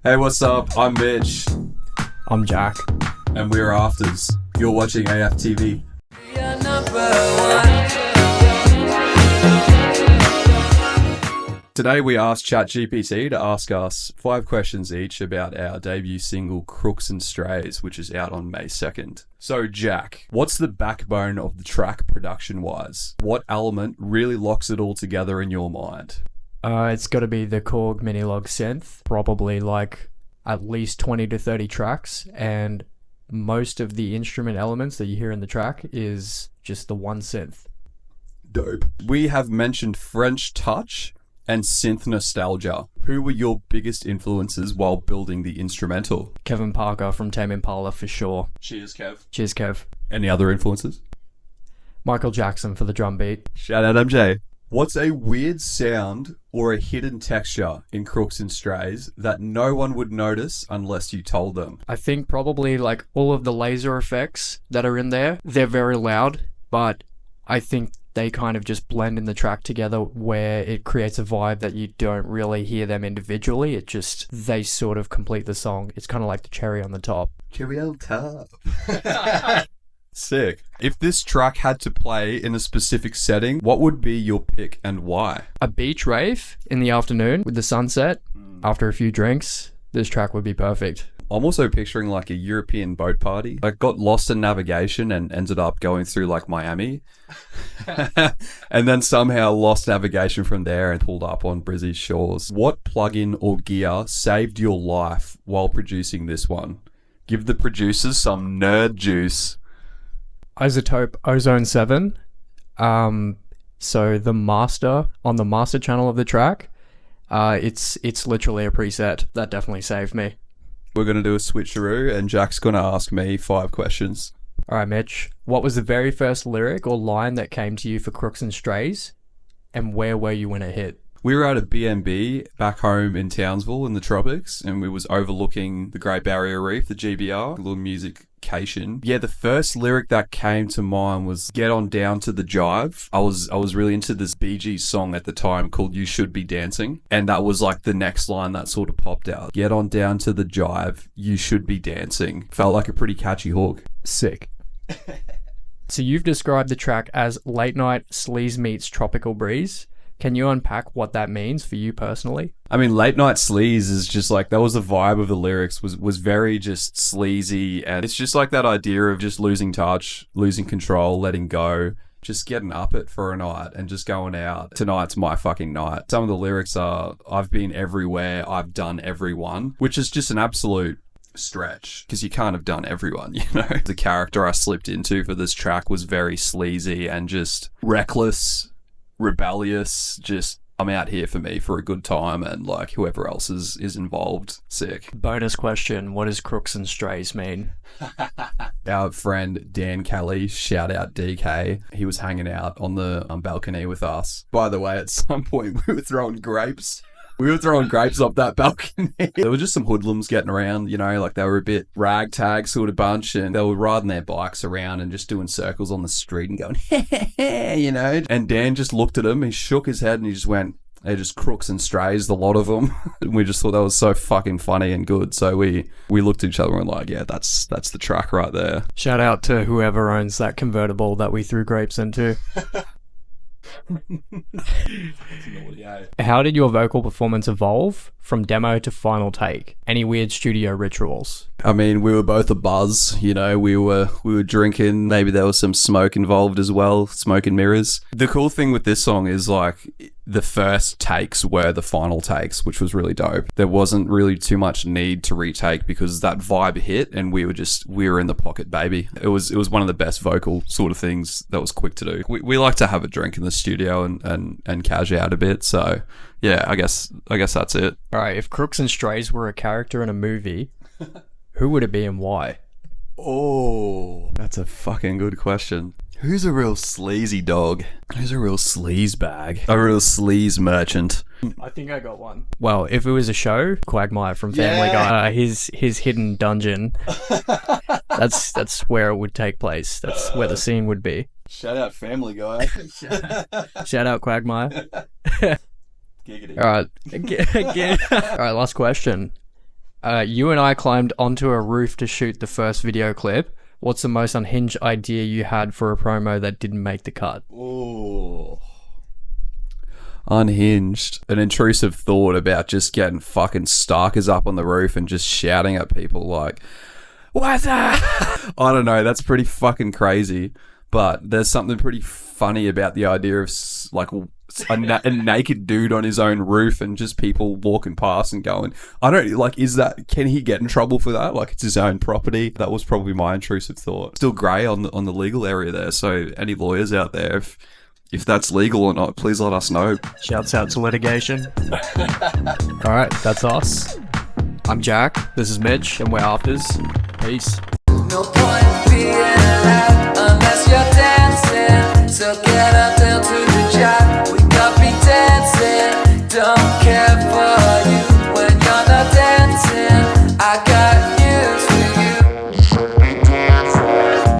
Hey, what's up? I'm Mitch. I'm Jack. And we're Afters. You're watching AFTV. Today we asked ChatGPT to ask us 5 questions each about our debut single Crooks and Strays, which is out on May 2nd. So Jack, what's the backbone of the track production-wise? What element really locks it all together in your mind? It's got to be the Korg Minilog synth. Probably like at least 20 to 30 tracks, and most of the instrument elements that you hear in the track is just the one synth. Dope. We have mentioned French touch and synth nostalgia. Who were your biggest influences while building the instrumental? Kevin Parker from Tame Impala for sure. Cheers, Kev. Cheers, Kev. Any other influences? Michael Jackson for the drum beat. Shout out MJ. What's a weird sound or a hidden texture in Crooks and Strays that no one would notice unless you told them? I think probably like all of the laser effects that are in there, they're very loud, but I think they kind of just blend in the track together where it creates a vibe that you don't really hear them individually. It just, they sort of complete the song. It's kind of like the cherry on the top. Cherry on top. Sick. If this track had to play in a specific setting, what would be your pick and why? A beach rave in the afternoon with the sunset, after a few drinks, this track would be perfect. I'm also picturing like a European boat party. I got lost in navigation and ended up going through like Miami. And then somehow lost navigation from there and pulled up on Brizzy's shores. What plugin or gear saved your life while producing this one? Give the producers some nerd juice. Isotope Ozone 7. So the master, on the master channel of the track, it's literally a preset. That definitely saved me. We're going to do a switcheroo and Jack's going to ask me 5 questions. All right, Mitch. What was the very first lyric or line that came to you for Crooks and Strays? And where were you when it hit? We were at a B&B back home in Townsville in the tropics, and we was overlooking the Great Barrier Reef, the GBR, a little music-cation. Yeah, the first lyric that came to mind was "Get on down to the jive." I was really into this Bee Gees song at the time called "You Should Be Dancing," and that was like the next line that sort of popped out. Get on down to the jive, you should be dancing. Felt like a pretty catchy hook. Sick. So you've described the track as late night sleaze meets tropical breeze. Can you unpack what that means for you personally? I mean, late night sleaze is just like, that was the vibe of the lyrics, was very just sleazy, and it's just like that idea of just losing touch, losing control, letting go, just getting up it for a night and just going out. Tonight's my fucking night. Some of the lyrics are, I've been everywhere, I've done everyone, which is just an absolute stretch because you can't have done everyone, you know. The character I slipped into for this track was very sleazy and just reckless, rebellious, just I'm out here for me for a good time, and like whoever else is involved. Sick. Bonus question, what does Crooks and Strays mean? Our friend Dan Kelly, shout out DK, he was hanging out on the balcony with us. By the way, at some point we were throwing grapes. We were throwing grapes off that balcony. There were just some hoodlums getting around, you know, like they were a bit ragtag sort of bunch, and they were riding their bikes around and just doing circles on the street and going, you know. And Dan just looked at him, he shook his head and he just went, they're just crooks and strays, the lot of them. And we just thought that was so fucking funny and good. So we looked at each other and were like, yeah, that's the track right there. Shout out to whoever owns that convertible that we threw grapes into. How did your vocal performance evolve from demo to final take? Any weird studio rituals? I mean, we were both a buzz, you know, we were drinking, maybe there was some smoke involved as well, smoke and mirrors. The cool thing with this song is like the first takes were the final takes, which was really dope. There wasn't really too much need to retake because that vibe hit and we were in the pocket, baby. It was one of the best vocal sort of things that was quick to do. We like to have a drink in the studio and cash out a bit, so yeah, I guess that's it. Alright, if Crooks and Strays were a character in a movie, who would it be and why? Oh, that's a fucking good question. Who's a real sleazy dog? Who's a real sleaze bag? A real sleaze merchant? I think I got one. Well, if it was a show, Quagmire from Family Guy, his hidden dungeon, that's where it would take place. That's where the scene would be. Shout out Family Guy. Shout out Quagmire. Giggity. All right. All right, last question. You and I climbed onto a roof to shoot the first video clip. What's the most unhinged idea you had for a promo that didn't make the cut? Oh. Unhinged. An intrusive thought about just getting fucking starkers up on the roof and just shouting at people like, what's that? I don't know, that's pretty fucking crazy. But there's something pretty funny about the idea of like a naked dude on his own roof and just people walking past and going, I don't like, can he get in trouble for that? Like, it's his own property. That was probably my intrusive thought. Still grey on the legal area there. So any lawyers out there, if that's legal or not, please let us know. Shouts out to litigation. All right, that's us. I'm Jack. This is Mitch, and we're Afters. Peace. No point being alive unless you're dancing. So get up down to the job. We got be dancing. Don't care for you when you're not dancing. I